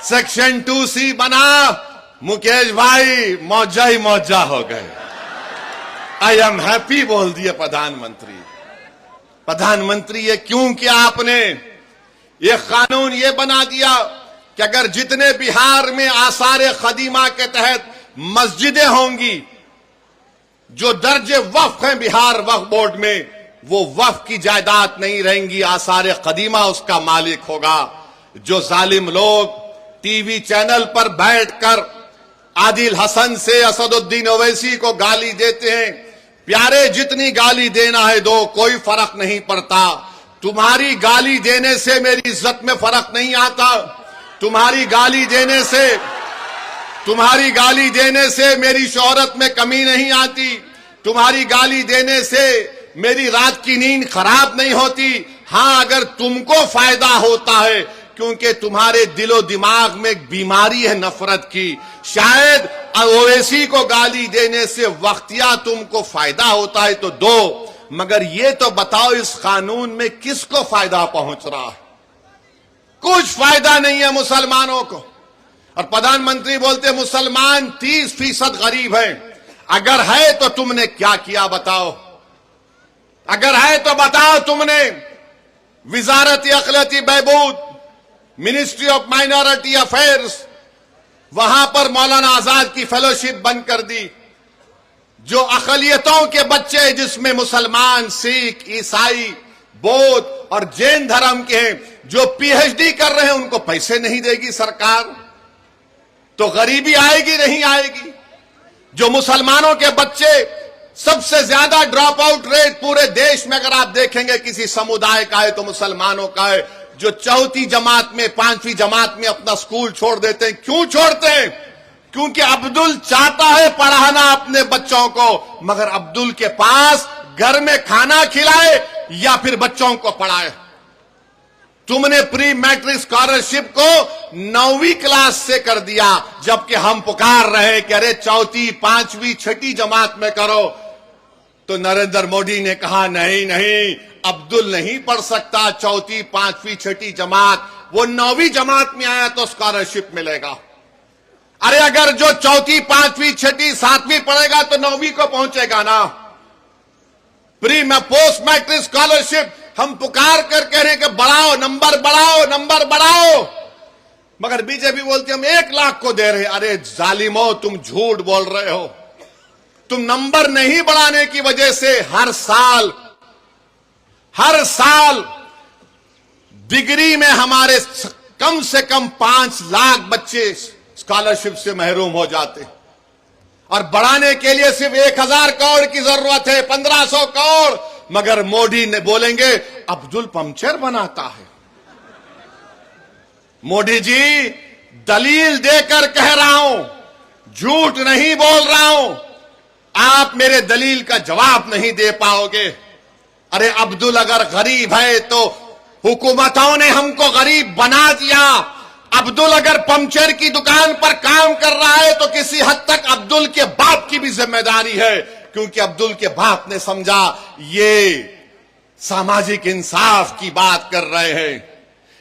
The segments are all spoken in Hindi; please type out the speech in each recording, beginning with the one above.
सेक्शन 2C बना, मुकेश भाई मौजा ही मौजा हो गए। आई एम हैप्पी बोल दिए प्रधानमंत्री। प्रधानमंत्री ये क्यों किया आपने? ये कानून ये बना दिया कि अगर जितने बिहार में आसार खदीमा के तहत मस्जिदें होंगी, जो दर्जे वक्फ हैं बिहार वक्फ बोर्ड में, वो वक्फ की जायदाद नहीं रहेंगी, आसार कदीमा उसका मालिक होगा। जो जालिम लोग टीवी चैनल पर बैठकर आदिल हसन से असदुद्दीन ओवैसी को गाली देते हैं, प्यारे जितनी गाली देना है दो, कोई फर्क नहीं पड़ता। तुम्हारी गाली देने से मेरी इज्जत में फर्क नहीं आता। तुम्हारी गाली देने से मेरी शोहरत में कमी नहीं आती। तुम्हारी गाली देने से मेरी रात की नींद खराब नहीं होती। हां, अगर तुमको फायदा होता है, क्योंकि तुम्हारे दिलो दिमाग में एक बीमारी है नफरत की, शायद ओवैसी को गाली देने से वक्तिया तुमको फायदा होता है तो दो, मगर ये तो बताओ इस कानून में किसको फायदा पहुंच रहा है? कुछ फायदा नहीं है मुसलमानों को। और प्रधानमंत्री बोलते मुसलमान 30% गरीब हैं। अगर है तो तुमने क्या किया बताओ? अगर है तो बताओ तुमने। विजारत अक़लियती बहबूद, मिनिस्ट्री ऑफ माइनॉरिटी अफेयर्स, वहां पर मौलाना आजाद की फेलोशिप बंद कर दी। जो अक़लियतों के बच्चे, जिसमें मुसलमान, सिख, ईसाई, बौद्ध और जैन धर्म के हैं, जो पीएचडी कर रहे हैं, उनको पैसे नहीं देगी सरकार, तो गरीबी आएगी नहीं आएगी? जो मुसलमानों के बच्चे, सबसे ज्यादा ड्रॉप आउट रेट पूरे देश में अगर आप देखेंगे किसी समुदाय का है तो मुसलमानों का है। जो चौथी जमात में, 5वीं जमात में अपना स्कूल छोड़ देते हैं। क्यों छोड़ते हैं? क्योंकि अब्दुल चाहता है पढ़ाना अपने बच्चों को, मगर अब्दुल के पास घर में खाना खिलाए या फिर बच्चों को पढ़ाए। तुमने प्री मैट्रिक स्कॉलरशिप को 9वीं क्लास से कर दिया, जबकि हम पुकार रहे कि अरे 4वीं, 5वीं, 6ठी जमात में करो। तो नरेंद्र मोदी ने कहा नहीं नहीं, अब्दुल नहीं पढ़ सकता 4वीं, 5वीं, 6ठी जमात, वो 9वीं जमात में आया तो स्कॉलरशिप मिलेगा। अरे अगर जो 4वीं, 5वीं, 6ठी, 7वीं पढ़ेगा तो 9वीं को पहुंचेगा ना। प्री में पोस्ट मैट्रिक स्कॉलरशिप हम पुकार कर कह रहे हैं कि बढ़ाओ, नंबर बढ़ाओ, नंबर बढ़ाओ, मगर बीजेपी बोलती हम 1 लाख को दे रहे। अरे जालिमो, तुम झूठ बोल रहे हो। तुम नंबर नहीं बढ़ाने की वजह से हर साल डिग्री में हमारे कम से कम 5 लाख बच्चे स्कॉलरशिप से महरूम हो जाते, और बढ़ाने के लिए सिर्फ 1000 करोड़ की जरूरत है, 1500 करोड़। मगर मोदी ने बोलेंगे अब्दुल पंक्चर बनाता है। मोदी जी, दलील देकर कह रहा हूं, झूठ नहीं बोल रहा हूं। आप मेरे दलील का जवाब नहीं दे पाओगे। अरे अब्दुल अगर गरीब है तो हुकूमतों ने हमको गरीब बना दिया। अब्दुल अगर पंक्चर की दुकान पर काम कर रहा है तो किसी हद तक अब्दुल के बाप की भी जिम्मेदारी है, क्योंकि अब्दुल के बाप ने समझा ये सामाजिक इंसाफ की बात कर रहे हैं,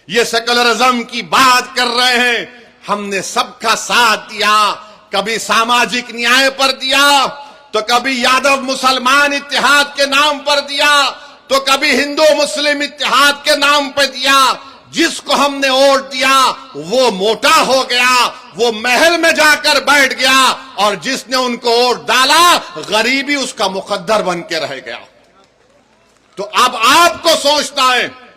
ये सेकुलरिज्म की बात कर रहे हैं। हमने सबका साथ दिया, कभी सामाजिक न्याय पर दिया, तो कभी यादव मुसलमान इत्तेहाद के नाम पर दिया, तो कभी हिंदू मुस्लिम इत्तेहाद के नाम पर दिया। जिसको हमने वोट दिया वो मोटा हो गया, वो महल में जाकर बैठ गया, और जिसने उनको वोट डाला गरीबी उसका मुकद्दर बन के रह गया। तो अब आपको सोचना है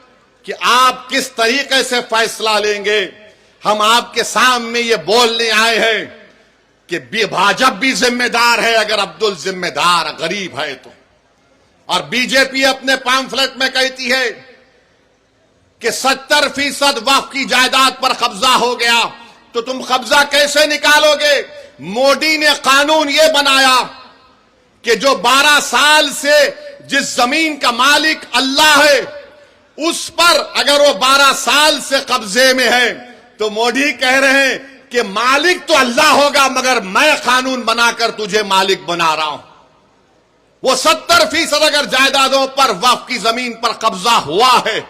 कि आप किस तरीके से फैसला लेंगे। हम आपके सामने ये बोलने आए हैं कि भाजपा भी जिम्मेदार है अगर अब्दुल जिम्मेदार गरीब है तो। और बीजेपी अपने पैम्फलेट में कहती है कि 70% वक्फ की जायदाद पर कब्जा हो गया, तो तुम कब्जा कैसे निकालोगे? मोदी ने कानून यह बनाया कि जो 12 साल से जिस जमीन का मालिक अल्लाह है, उस पर अगर वो 12 साल से कब्जे में है, तो मोदी कह रहे हैं कि मालिक तो अल्लाह होगा, मगर मैं कानून बनाकर तुझे मालिक बना रहा हूं। वो 70% अगर जायदादों पर वक्फ की जमीन पर कब्जा हुआ है,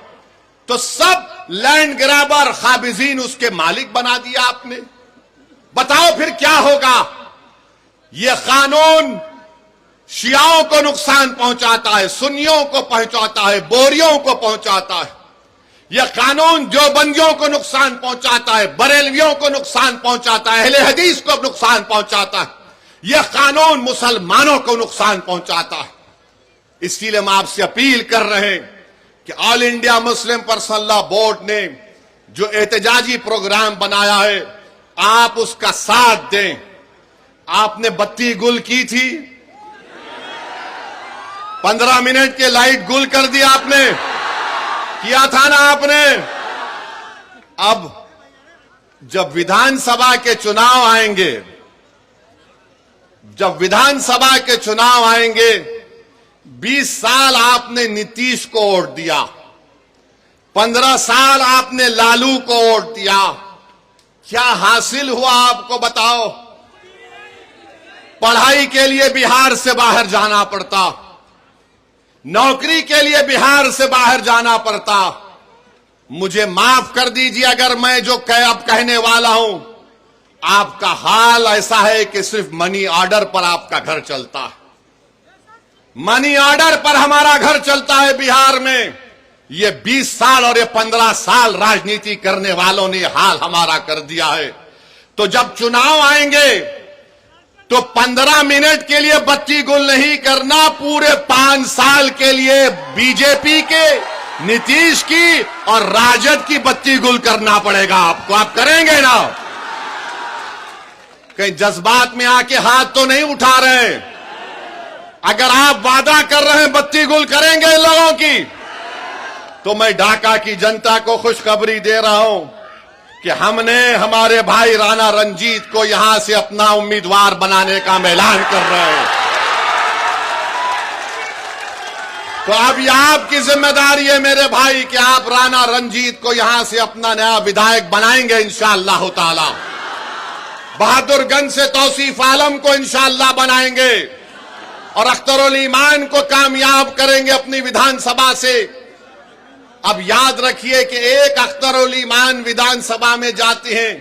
तो सब लैंड ग्रैबर, खाबिजीन उसके मालिक बना दिया आपने। बताओ फिर क्या होगा? यह कानून शियाओं को नुकसान पहुंचाता है, सुन्नियों को पहुंचाता है, बोरियों को पहुंचाता है। यह कानून देवबंदियों को नुकसान पहुंचाता है, बरेलवियों को नुकसान पहुंचाता है, अहले हदीस को नुकसान पहुंचाता है। यह कानून मुसलमानों को नुकसान पहुंचाता है। इसलिए हम आपसे अपील कर रहे हैं कि all India Muslim personal law board ने जो एहतजाजी प्रोग्राम बनाया है, आप उसका साथ दें। आपने बत्ती गुल की थी, 15 मिनट के लाइट गुल कर दी आपने, किया था ना आपने। अब जब विधानसभा के चुनाव आएंगे, जब विधानसभा के चुनाव आएंगे, 20 साल आपने नीतीश को वोट दिया, 15 साल आपने लालू को वोट दिया। क्या हासिल हुआ आपको बताओ? पढ़ाई के लिए बिहार से बाहर जाना पड़ता, नौकरी के लिए बिहार से बाहर जाना पड़ता। मुझे माफ कर दीजिए अगर मैं जो अब कहने वाला हूं, आपका हाल ऐसा है कि सिर्फ मनी ऑर्डर पर आपका घर चलता है। मनी ऑर्डर पर हमारा घर चलता है बिहार में। ये 20 साल और ये 15 साल राजनीति करने वालों ने हाल हमारा कर दिया है। तो जब चुनाव आएंगे तो 15 मिनट के लिए बत्ती गुल नहीं करना, पूरे 5 साल के लिए बीजेपी के, नीतीश की और राजद की बत्ती गुल करना पड़ेगा आपको। आप करेंगे ना? कहीं जज्बात में आके हाथ तो नहीं उठा रहे? अगर आप वादा कर रहे हैं बत्ती गुल करेंगे लोगों की, तो मैं ढाका की जनता को खुशखबरी दे रहा हूं कि हमने हमारे भाई राणा रंजीत को यहां से अपना उम्मीदवार बनाने का ऐलान कर रहे हैं। तो अब यह आपकी जिम्मेदारी है मेरे भाई कि आप राणा रंजीत को यहां से अपना नया विधायक बनाएंगे इंशाअल्लाह ताला। बहादुरगंज से तौसीफ आलम को इंशाअल्लाह बनाएंगे और अख्तरुल ईमान को कामयाब करेंगे अपनी विधानसभा से। अब याद रखिए कि एक अख्तरुल ईमान विधानसभा में जाते हैं।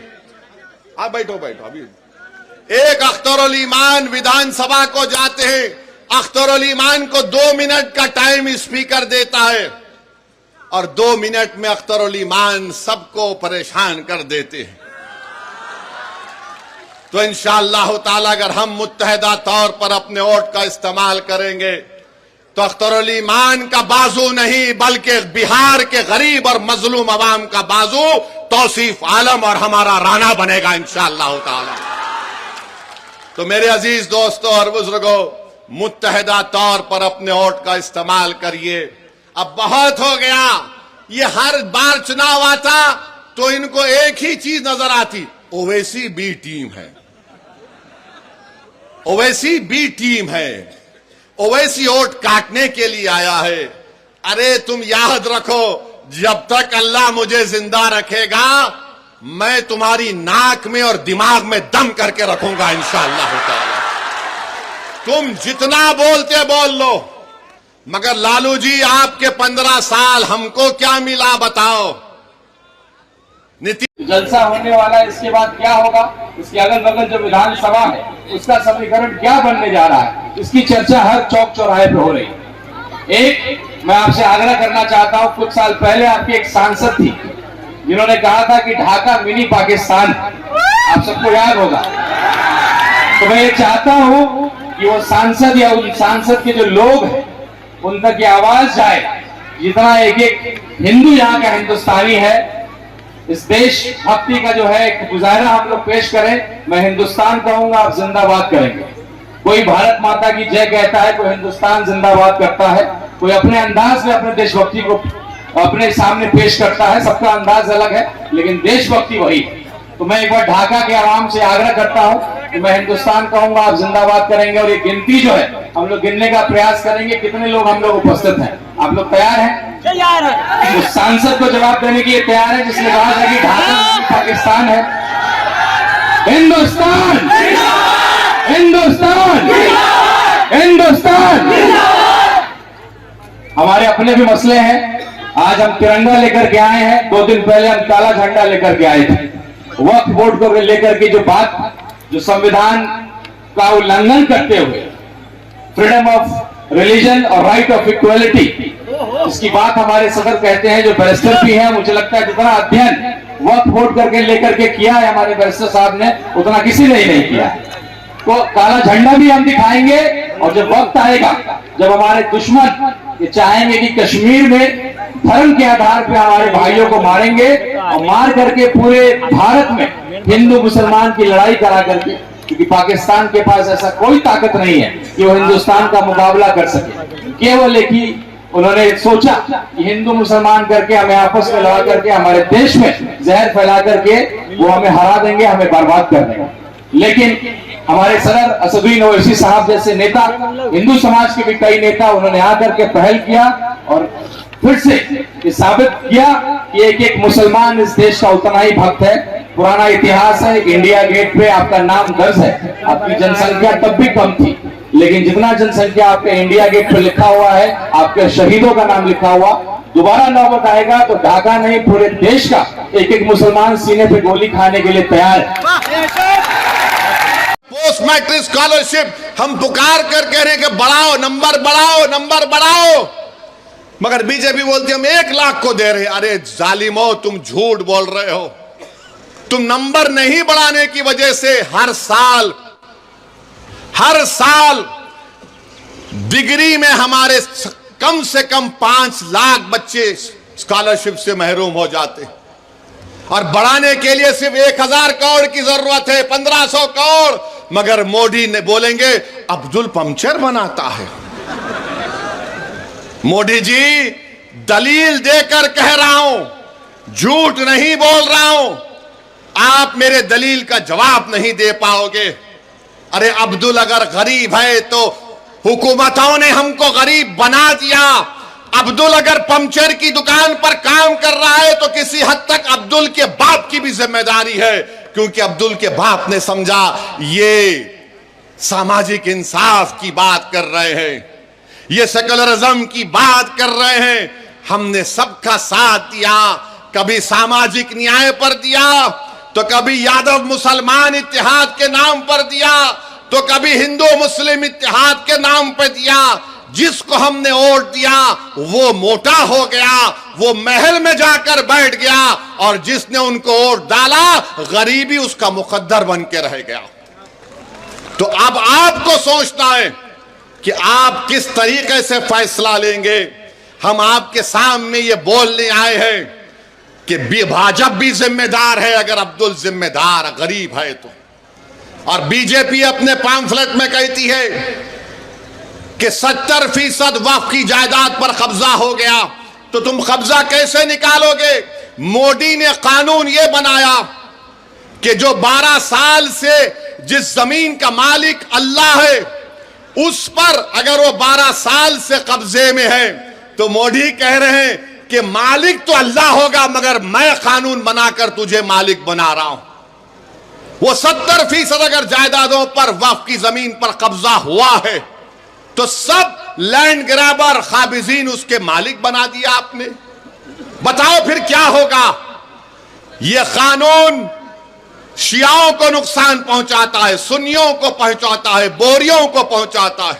आप बैठो बैठो, अभी एक अख्तरुल ईमान विधानसभा को जाते हैं, अख्तरुल ईमान को 2 मिनट का टाइम स्पीकर देता है और 2 मिनट में अख्तरुल ईमान सबको परेशान कर देते हैं। तो इंशाअल्लाह ताला अगर हम मुत्तहदा तौर पर अपने वोट का इस्तेमाल करेंगे तो अख्तरुल ईमान का बाजू नहीं बल्कि बिहार के गरीब और मजलूम अवाम का बाजू तौसीफ आलम और हमारा राणा बनेगा इंशाअल्लाह ताला। तो मेरे अजीज दोस्तों और बुजुर्गों, मुत्तहदा तौर पर अपने वोट का इस्तेमाल करिए। अब बहुत हो गया, ये हर बार चुनाव आता तो इनको एक ही चीज नजर आती, ओवैसी बी टीम है, ओवैसी बी टीम है, ओवैसी वोट काटने के लिए आया है। अरे तुम याद रखो, जब तक अल्लाह मुझे जिंदा रखेगा मैं तुम्हारी नाक में और दिमाग में दम करके रखूंगा इंशाअल्लाह ताला। तुम जितना बोलते बोल लो, मगर लालू जी आपके 15 साल हमको क्या मिला बताओ? जलसा होने वाला है, इसके बाद क्या होगा, इसके अगल बगल जो विधानसभा है उसका समीकरण क्या बनने जा रहा है, इसकी चर्चा हर चौक चौराहे पे हो रही है। एक मैं आपसे आग्रह करना चाहता हूं, कुछ साल पहले आपकी एक सांसद थी जिन्होंने कहा था कि ढाका मिनी पाकिस्तान, आप सबको याद होगा। तो मैं ये चाहता हूं कि वो सांसद या उन सांसद के जो लोग हैं उन तक ये आवाज जाए, जितना एक एक हिंदू यहाँ का हिंदुस्तानी है, इस देश भक्ति का जो है एक मुजाहरा हम लोग पेश करें। मैं हिंदुस्तान कहूंगा, आप जिंदाबाद करेंगे। कोई भारत माता की जय कहता है, कोई हिंदुस्तान जिंदाबाद करता है, कोई अपने अंदाज में अपने देशभक्ति को अपने सामने पेश करता है, सबका अंदाज अलग है लेकिन देशभक्ति वही है। तो मैं एक बार ढाका के आवाम से आग्रह करता हूं कि मैं हिंदुस्तान कहूंगा, आप जिंदाबाद करेंगे और ये गिनती जो है हम लोग गिनने का प्रयास करेंगे कितने लोग हम लोग उपस्थित हैं। आप लोग तैयार हैं? तैयार है। उस सांसद को जवाब देने के लिए तैयार है जिसने कहा था कि ढाका पाकिस्तान है। हिंदुस्तान, हिंदुस्तान, हिंदुस्तान। हमारे अपने भी मसले हैं, आज हम तिरंगा लेकर के आए हैं, 2 दिन पहले हम काला झंडा लेकर के आए थे। वक्फ बोर्ड को लेकर के जो बात, जो संविधान का उल्लंघन करते हुए फ्रीडम ऑफ रिलीजन और राइट ऑफ इक्वलिटी, इसकी बात हमारे सदर कहते हैं, जो बैरिस्टर भी है, मुझे लगता है जितना अध्ययन वक्फ बोर्ड करके लेकर के किया है हमारे बैरिस्टर साहब ने, उतना किसी ने ही नहीं किया। तो काला झंडा भी हम दिखाएंगे, और जब वक्त आएगा, जब हमारे दुश्मन ये चाहेंगे कि कश्मीर में धर्म के आधार पर हमारे भाइयों को मारेंगे, और मार करके पूरे भारत में हिंदू मुसलमान की लड़ाई करा करके, क्योंकि पाकिस्तान के पास ऐसा कोई ताकत नहीं है कि वो हिंदुस्तान का मुकाबला कर सके। केवल एक ही उन्होंने सोचा कि हिंदू मुसलमान करके हमें आपस में लड़ा करके हमारे देश में जहर फैला करके वो हमें हरा देंगे, हमें बर्बाद कर देंगे। लेकिन हमारे सदर असदुद्दीन ओवैसी साहब जैसे नेता, हिंदू समाज के भी कई नेता, उन्होंने आकर के पहल किया और फिर से ये साबित किया कि एक एक मुसलमान इस देश का उतना ही भक्त है। पुराना इतिहास है, इंडिया गेट पे आपका नाम दर्ज है। आपकी जनसंख्या तब भी कम थी, लेकिन जितना जनसंख्या आपके इंडिया गेट पे लिखा हुआ है, आपके शहीदों का नाम लिखा हुआ, दोबारा नौबत आएगा तो ढाका नहीं, पूरे देश का एक एक मुसलमान सीने पे गोली खाने के लिए तैयार है। पोस्ट मैट्रिक स्कॉलरशिप हम पुकार कर कह रहे हैं कि बढ़ाओ, नंबर बढ़ाओ, नंबर बढ़ाओ, मगर बीजेपी बोलती हम 1 लाख को दे रहे। अरे जालिमो, तुम झूठ बोल रहे हो। तुम नंबर नहीं बढ़ाने की वजह से हर साल डिग्री में हमारे कम से कम 5 लाख बच्चे स्कॉलरशिप से महरूम हो जाते, और बढ़ाने के लिए सिर्फ 1000 करोड़ की जरूरत है, 1500 करोड़। मगर मोदी ने बोलेंगे अब्दुल पंचर बनाता है। मोदी जी, दलील देकर कह रहा हूं, झूठ नहीं बोल रहा हूं। आप मेरे दलील का जवाब नहीं दे पाओगे। अरे अब्दुल अगर गरीब है तो हुकूमतों ने हमको गरीब बना दिया। अब्दुल अगर पंचर की दुकान पर काम कर रहा है तो किसी हद तक अब्दुल के बाप की भी जिम्मेदारी है, क्योंकि अब्दुल के बाप ने समझा ये सामाजिक इंसाफ की बात कर रहे हैं, ये सेकुलरिज्म की बात कर रहे हैं। हमने सबका साथ दिया, कभी सामाजिक न्याय पर दिया, तो कभी यादव मुसलमान इत्तेहाद के नाम पर दिया, तो कभी हिंदू मुस्लिम इत्तेहाद के नाम पर दिया। जिसको हमने वोट दिया वो मोटा हो गया, वो महल में जाकर बैठ गया, और जिसने उनको वोट डाला गरीबी उसका मुकद्दर बन के रह गया। तो अब आपको सोचना है कि आप किस तरीके से फैसला लेंगे। हम आपके सामने ये बोलने आए हैं कि भाजपा भी जिम्मेदार है अगर अब्दुल जिम्मेदार गरीब है तो। और बीजेपी अपने पैम्फलेट में कहती है कि 70% वक्फ की जायदाद पर कब्जा हो गया, तो तुम कब्जा कैसे निकालोगे? मोदी ने कानून यह बनाया कि जो 12 साल से जिस जमीन का मालिक अल्लाह है, उस पर अगर वो 12 साल से कब्जे में है तो मोदी कह रहे हैं कि मालिक तो अल्लाह होगा, मगर मैं कानून बनाकर तुझे मालिक बना रहा हूं। वो 70% अगर जायदादों पर वक्फ की जमीन पर कब्जा हुआ है तो सब लैंड ग्रैबर काबिजीन उसके मालिक बना दिया आपने। बताओ फिर क्या होगा? यह कानून शियाओं को नुकसान पहुंचाता है, सुन्नियों को पहुंचाता है, बोरियों को पहुंचाता है।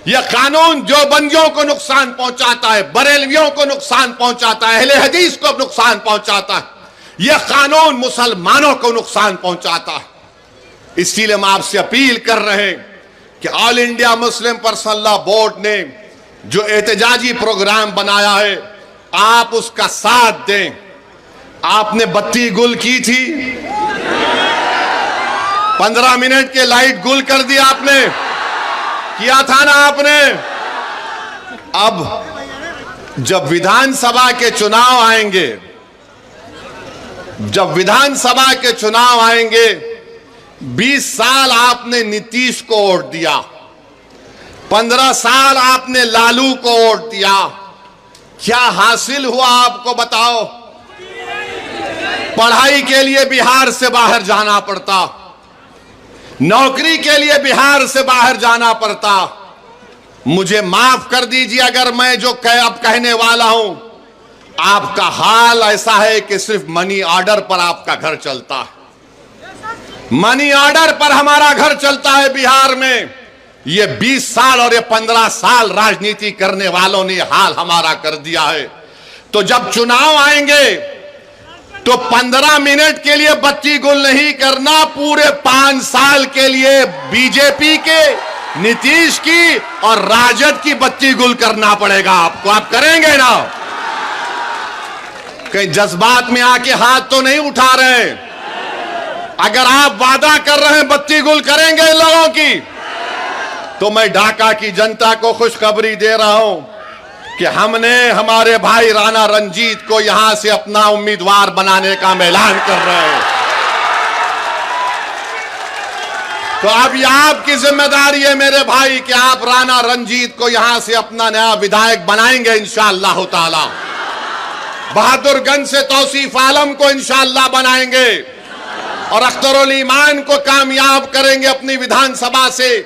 यह कानून देवबंदियों को नुकसान पहुंचाता है, बरेलवियों को नुकसान पहुंचाता है, अहले हदीस को नुकसान पहुंचाता है। यह कानून मुसलमानों को नुकसान पहुंचाता है। इसलिए हम आपसे अपील कर रहे हैं कि all India Muslim personal law board ने जो एहतजाजी प्रोग्राम बनाया है, आप उसका साथ दें। आपने बत्ती गुल की थी, 15 मिनट के लाइट गुल कर दी आपने, किया था ना आपने। अब जब विधानसभा के चुनाव आएंगे, जब विधानसभा के चुनाव आएंगे, 20 साल आपने नीतीश को वोट दिया, 15 साल आपने लालू को वोट दिया, क्या हासिल हुआ आपको बताओ? पढ़ाई के लिए बिहार से बाहर जाना पड़ता, नौकरी के लिए बिहार से बाहर जाना पड़ता। मुझे माफ कर दीजिए अगर मैं जो अब कहने वाला हूं आपका हाल ऐसा है कि सिर्फ मनी ऑर्डर पर आपका घर चलता है। मनी ऑर्डर पर हमारा घर चलता है बिहार में। ये 20 साल और ये 15 साल राजनीति करने वालों ने हाल हमारा कर दिया है। तो जब चुनाव आएंगे तो 15 मिनट के लिए बत्ती गुल नहीं करना, पूरे 5 साल के लिए बीजेपी के, नीतीश की और राजद की बत्ती गुल करना पड़ेगा आपको। आप करेंगे ना? कहीं जज्बात में आके हाथ तो नहीं उठा रहे? अगर आप वादा कर रहे हैं बत्ती गुल करेंगे इन लोगों की, तो मैं ढाका की जनता को खुशखबरी दे रहा हूं कि हमने हमारे भाई राणा रंजीत को यहां से अपना उम्मीदवार बनाने का ऐलान कर रहे हैं। तो अब ये आपकी जिम्मेदारी है मेरे भाई कि आप राणा रंजीत को यहां से अपना नया विधायक बनाएंगे इंशाअल्लाह ताला। बहादुरगंज से तौसीफ आलम को इंशाअल्लाह बनाएंगे और अख्तरुल ईमान को कामयाब करेंगे अपनी विधानसभा से।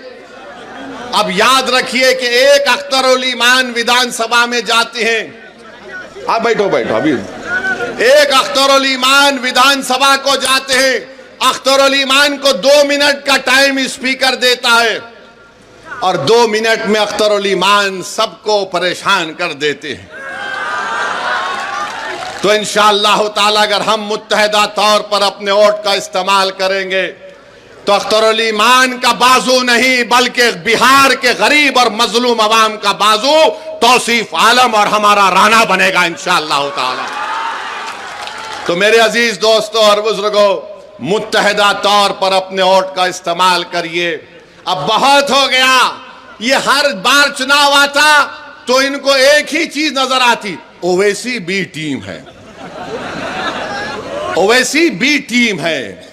अब याद रखिए कि एक अख्तरुल ईमान विधानसभा में जाते हैं। आप बैठो बैठो अभी। एक अख्तरुल ईमान विधानसभा को जाते हैं, अख्तरुल ईमान को 2 मिनट का टाइम स्पीकर देता है और 2 मिनट में अख्तरुल ईमान सबको परेशान कर देते हैं। तो इंशाअल्लाह ताला अगर हम मुत्तहदा तौर पर अपने वोट का इस्तेमाल करेंगे तो अख्तरुल ईमान का बाजू नहीं बल्कि बिहार के गरीब और मजलूम अवाम का बाजू तौसीफ आलम और हमारा राणा बनेगा इंशाअल्लाह ताला। तो मेरे अजीज दोस्तों और बुजुर्गों, मुत्तहदा तौर पर अपने वोट का इस्तेमाल करिए। अब बहुत हो गया, ये हर बार चुनाव आता तो इनको एक ही चीज नजर आती, ओवैसी बी टीम है, ओवैसी बी टीम है,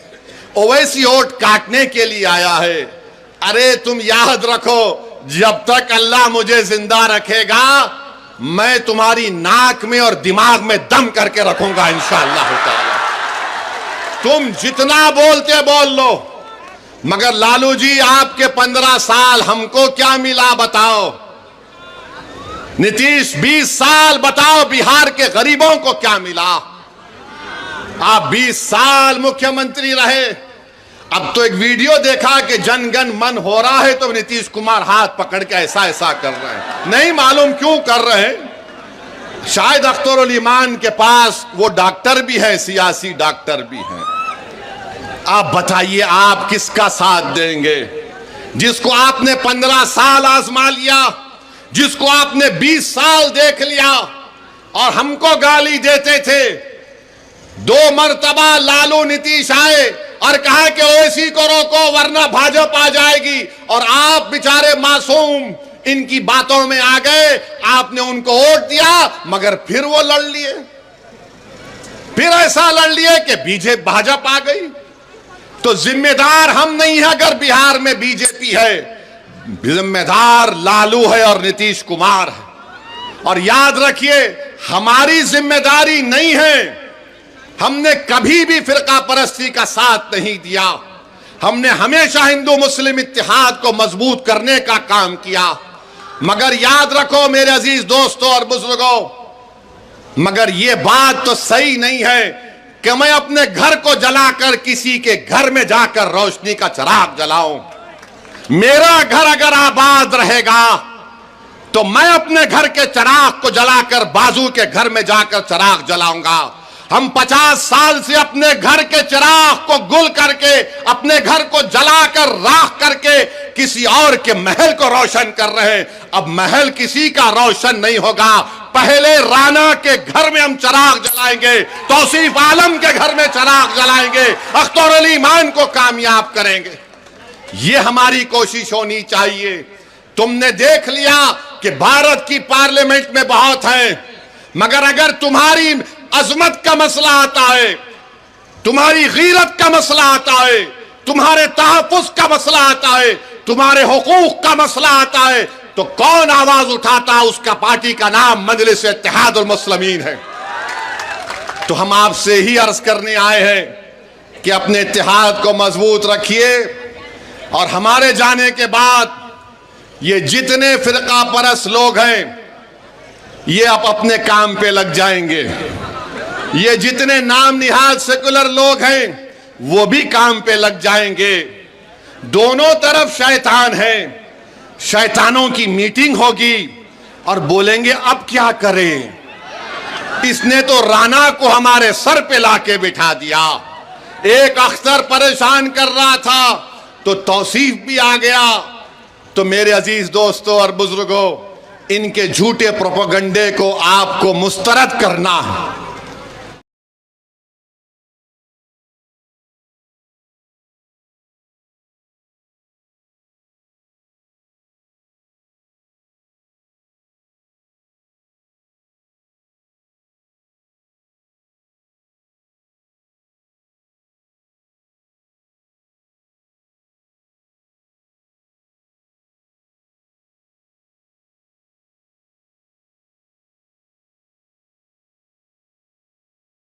ओवैसी वोट काटने के लिए आया है। अरे तुम याद रखो, जब तक अल्लाह मुझे जिंदा रखेगा मैं तुम्हारी नाक में और दिमाग में दम करके रखूंगा इंशाअल्लाह ताला। तुम जितना बोलते बोल लो, मगर लालू जी आपके 15 साल हमको क्या मिला बताओ? नीतीश 20 साल बताओ बिहार के गरीबों को क्या मिला? आप 20 साल मुख्यमंत्री रहे। अब तो एक वीडियो देखा कि जनगण मन हो रहा है तो नीतीश कुमार हाथ पकड़ के ऐसा ऐसा कर रहे हैं। नहीं मालूम क्यों कर रहे हैं। शायद अख्तरुल ईमान के पास वो डॉक्टर भी है, सियासी डॉक्टर भी है। आप बताइए आप किसका साथ देंगे? जिसको आपने 15 साल आजमा लिया, जिसको आपने 20 साल देख लिया और हमको गाली देते थे। 2 मर्तबा लालू नीतीश आए और कहा कि ओवैसी को रोको वरना भाजपा आ जाएगी, और आप बेचारे मासूम इनकी बातों में आ गए। आपने उनको वोट दिया मगर फिर वो लड़ लिए, फिर ऐसा लड़ लिए कि बीजेपी भाजपा आ गई। तो जिम्मेदार हम नहीं है अगर बिहार में बीजेपी है, जिम्मेदार लालू है और नीतीश कुमार है। और याद रखिए हमारी जिम्मेदारी नहीं है, हमने कभी भी फिरका परस्ती का साथ नहीं दिया। हमने हमेशा हिंदू मुस्लिम इत्तेहाद को मजबूत करने का काम किया। मगर याद रखो मेरे अजीज दोस्तों और बुजुर्गों, मगर यह बात तो सही नहीं है कि मैं अपने घर को जलाकर किसी के घर में जाकर रोशनी का चिराग जलाऊं। मेरा घर अगर आबाद रहेगा तो मैं अपने घर के चिराग को जलाकर बाजू के घर में जाकर चिराग जलाऊंगा। हम 50 साल से अपने घर के चिराग को गुल करके, अपने घर को जलाकर राख करके किसी और के महल को रोशन कर रहे हैं। अब महल किसी का रोशन नहीं होगा, पहले राणा के घर में हम चिराग जलाएंगे, तौसीफ आलम के घर में चिराग जलाएंगे, अख्तरुल ईमान को कामयाब करेंगे। ये हमारी कोशिश होनी चाहिए। तुमने देख लिया कि भारत की पार्लियामेंट में बहुत है, मगर अगर तुम्हारी अजमत का मसला आता है, तुम्हारी गीरत का मसला आता है, तुम्हारे तहफ्फुज़ का मसला आता है, तुम्हारे हुकूक का मसला आता है, तो कौन आवाज उठाता है? उसका पार्टी का नाम मजलिस इत्तेहादुल मुस्लिमीन है। तो हम आपसे ही अर्ज करने आए हैं कि अपने इत्तेहाद को मजबूत रखिए और हमारे जाने के बाद ये जितने फिरका परस्त लोग हैं, ये अब अपने काम पे लग जाएंगे। ये जितने नाम निहाल सेकुलर लोग हैं वो भी काम पे लग जाएंगे। दोनों तरफ शैतान है। शैतानों की मीटिंग होगी और बोलेंगे अब क्या करें। इसने तो राणा को हमारे सर पे लाके बिठा दिया। एक अख्तर परेशान कर रहा था तो तौसीफ भी आ गया। तो मेरे अजीज दोस्तों और बुजुर्गों, इनके झूठे प्रोपेगेंडे को आपको मुस्तरद करना है।